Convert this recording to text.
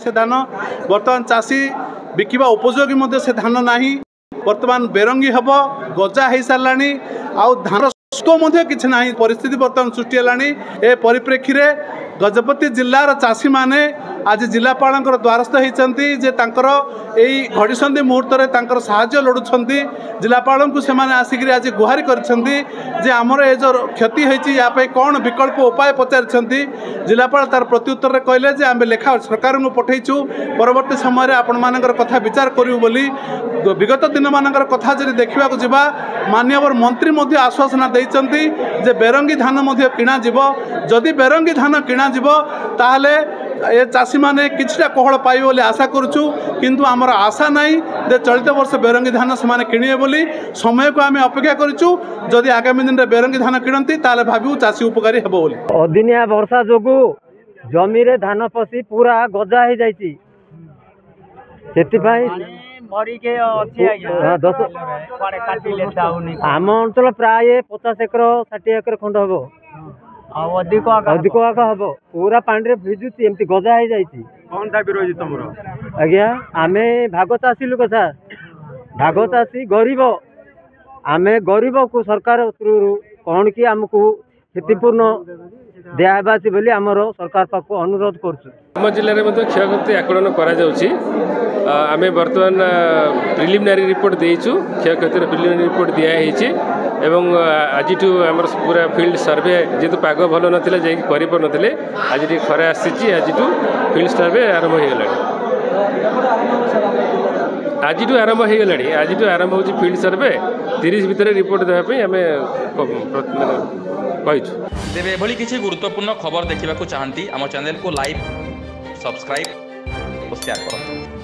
से धान बर्तमान चाषी बिकिबा उपयोगी मध्य से धान नहीं बर्तमान बेरंगी हम गजा हो सारा आउ धान स्टो किसी ना परिस्थिति बर्तमान सृष्टि है परिप्रेक्षी में गजपति जिलार चाषी माने आज जिलापाल द्वारस्थ होती यही घड़ीसंधि मुहूर्त में साहाय्य लोड़ुंट जिलापाल को से आसिक आज गुहारी करमर ये जो क्षति होती है कौन विकल्प उपाय पचार जिलापाल तार प्रत्युत्तर में कहले जे आम लेखा सरकार को पठेचु परवर्ती समय आपण मान कथा विचार करूँ बोली विगत दिन मान कथा जब देखा जावा माननीय मंत्री आश्वासन देते जे बेरंगी धान किणा जदि बेरंगी धान किणा ताहले ये चाषी मैंने किछटा कोहल पाइबे बोली आशा करुचु किंतु आमर आशा नहीं जे चलित वर्ष बेरंगी धान से किणवे बोली समय को आम अपेक्षा करुचु जदि आगामी दिन में बेरंगी धान किणती ताले भाबू चाषी उपकारी हेबो बोली। अदिनिया वर्षा जोगु जमी रे धान पसी पूरा गजा हो जाइछि आम अंचल प्राय 50 एकर 60 एकर खंड हम अधिक हम पूरा पानी भिजुची एमती गजा हो जाइछि। कौन दाबी रही तुम आज्ञा आमे भाग चाषी लोक सा भाग चाषी गरीब आमे गरीब को सरकार कौन कि आमको क्षतिपूर्ण दिहबा बोली आमर सरकार पाख अनुरोध कर जिले में क्षयक्षति आकलन आम बर्तमान प्रिलिमिनारी रिपोर्ट देचु क्षयक्षतिर प्रिलिमिनारी रिपोर्ट दिखाई एवं आज आम पूरा फील्ड सर्वे जेहेतु पाग भल नाला जापर आज खरा आसी आज फील्ड सर्वे आरंभ हो गला आज आरंभ हो फील्ड सर्वे 30 भितर रिपोर्ट देवाई आम तेरे एभली किसी गुरुत्वपूर्ण खबर देखा चाहती आम चैनल को लाइक सब्सक्राइब और शेयर करें।